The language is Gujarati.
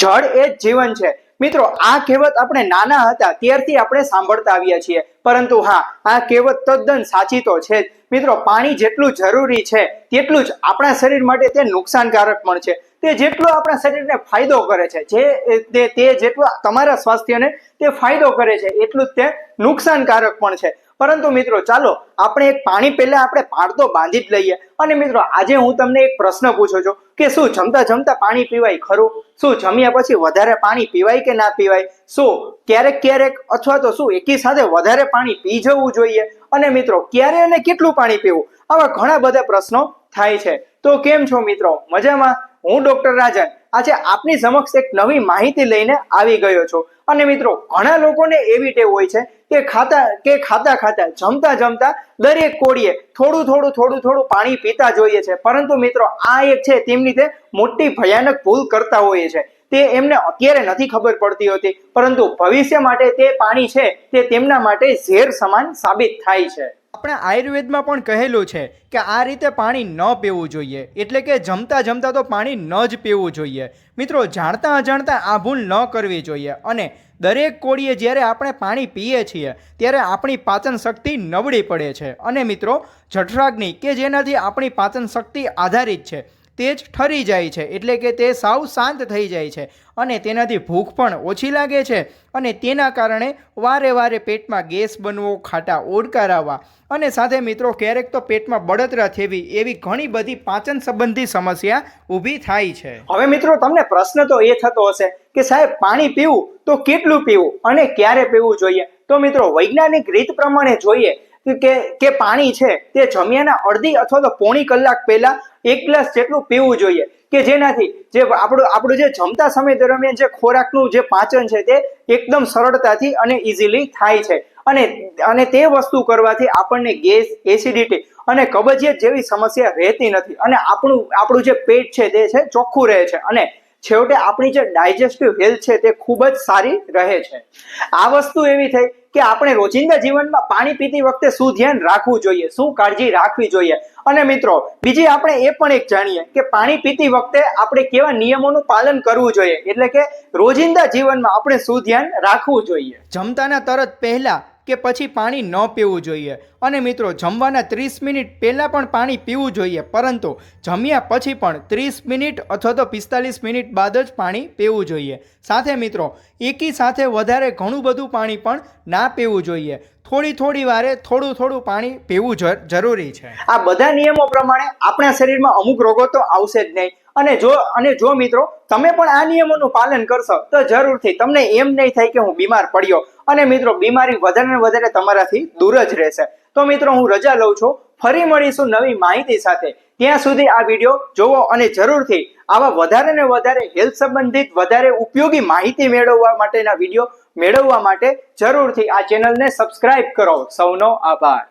જળ એ જ જીવન છે। મિત્રો આ કહેવત આપણે નાના હતા ત્યારથી આપણે સાંભળતા આવ્યા છીએ, પરંતુ હા, આ કહેવત તદ્દન સાચી તો છે જ। મિત્રો પાણી જેટલું જરૂરી છે તેટલું જ આપણા શરીર માટે તે નુકસાનકારક પણ છે। તે જેટલો આપણા શરીરને ફાયદો કરે છે, તે જેટલો તમારા સ્વાસ્થ્યને તે ફાયદો કરે છે એટલું જ તે નુકસાનકારક પણ છે। પરંતુ મિત્રો ચાલો આપણે એક પાણી પહેલા આપણે પાળતો બાંધી જ લઈએ। અને મિત્રો આજે હું તમને એક પ્રશ્ન પૂછું છું કે શું જમતા જમતા પાણી પીવાય ખરું? શું જમ્યા પછી વધારે પાણી પીવાય કે ના પીવાય? શું ક્યારેક ક્યારેક અથવા તો શું એકી સાથે વધારે પાણી પી જવું જોઈએ? અને મિત્રો ક્યારે અને કેટલું પાણી પીવું? આવા ઘણા બધા પ્રશ્નો થાય છે। તો કેમ છો મિત્રો, મજામાં? હું ડોક્ટર રાજન આજે આપની સમક્ષ એક નવી માહિતી લઈને આવી ગયો છું। અને મિત્રો ઘણા લોકોને એવી ટેવ હોય છે કે ખાતા જમતા દરેક કોળીએ થોડું પાણી પીતા જોઈએ છે, પરંતુ મિત્રો આ એક છે તેમની તે મોટી ભયાનક ભૂલ કરતા હોઈએ છે। તે એમને અત્યારે નથી ખબર પડતી હોતી, પરંતુ ભવિષ્ય માટે તે પાણી છે તે તેમના માટે ઝેર સમાન સાબિત થાય છે। આપણા આયુર્વેદમાં પણ કહેલું છે કે આ રીતે પાણી ન પીવું જોઈએ, એટલે કે જમતા તો પાણી ન જ પીવું જોઈએ। મિત્રો જાણતા અજાણતા આ ભૂલ ન કરવી જોઈએ। અને દરેક કોળીએ જ્યારે આપણે પાણી પીએ છીએ ત્યારે આપણી પાચન શક્તિ નબળી પડે છે, અને મિત્રો જઠરાગ્નિ કે જેનાથી આપણી પાચન શક્તિ આધારિત છે તે જ ઠરી જાય છે, એટલે કે તે સાવ શાંત થઈ જાય છે, અને તેનાથી ભૂખ પણ ઓછી લાગે છે, અને તેના કારણે વારે પેટમાં ગેસ બનવો, ખાટા ઓડકાર આવવા, અને સાથે મિત્રો ક્યારેક તો પેટમાં બળતરા થવી, એવી ઘણી બધી પાચન સંબંધી સમસ્યા ઊભી થાય છે। હવે મિત્રો તમને પ્રશ્ન તો એ થતો હશે કે સાહેબ પાણી પીવું તો કેટલું પીવું અને ક્યારે પીવું જોઈએ? તો મિત્રો વૈજ્ઞાનિક રીત પ્રમાણે જોઈએ કે પાણી છે તે જમ્યાના અડધી અથવા તો પોણી કલાક પહેલા 1 ગ્લાસ જેટલું પીવું જોઈએ, કે જેનાથી જે આપણું જે જમતા સમય દરમિયાન જે ખોરાકનું જે પાચન છે તે એકદમ સરળતાથી અને ઇઝીલી થાય છે। અને તે વસ્તુ કરવાથી આપણને ગેસ, એસિડિટી અને કબજિયાત જેવી સમસ્યા રહેતી નથી, અને આપણું જે પેટ છે તે છે ચોખ્ખું રહે છે, અને છેવટે આપણી જે ડાયજેસ્ટિવ હેલ્થ છે તે ખૂબ જ સારી રહે છે। આ વસ્તુ એવી થઈ કે આપણે રોજિંદા જીવનમાં પાણી પીતી વખતે શું ધ્યાન રાખવું જોઈએ, શું કાળજી રાખવી જોઈએ? અને મિત્રો બીજી આપણે એ પણ એક જાણીએ કે પાણી પીતી વખતે આપણે કેવા નિયમોનું પાલન કરવું જોઈએ, એટલે કે રોજિંદા જીવનમાં આપણે શું ધ્યાન રાખવું જોઈએ? જમતાના તરત પહેલા કે પછી પાણી ન પીવું જોઈએ, અને મિત્રો જમવાના 30 મિનિટ પહેલાં પણ પાણી પીવું જોઈએ, પરંતુ જમ્યા પછી પણ 30 મિનિટ અથવા તો 45 મિનિટ બાદ જ પાણી પીવું જોઈએ। સાથે મિત્રો એકી સાથે વધારે ઘણું બધું પાણી પણ ના પીવું જોઈએ। થોડી વારે થોડું પાણી પીવું જરૂરી છે। આ બધા નિયમો પ્રમાણે આપણા શરીરમાં અમુક રોગો તો આવશે જ નહીં, અને જો મિત્રો તમે પણ આ નિયમોનું પાલન કરશો તો જરૂરથી તમને એમ નહીં થાય કે હું બીમાર પડ્યો, અને મિત્રો બીમારી વધારે ને વધારે તમારાથી દૂર જ રહેશે। તો મિત્રો હું રજા લઉં છું, ફરી મળીશું નવી માહિતી સાથે। ત્યાં સુધી આ વિડીયો જોવો, અને જરૂરથી આવા વધારે ને વધારે હેલ્થ સંબંધિત વધારે ઉપયોગી માહિતી મેળવવા માટેના વિડીયો મેળવવા માટે જરૂરથી આ ચેનલને સબસ્ક્રાઇબ કરો। સૌનો આભાર।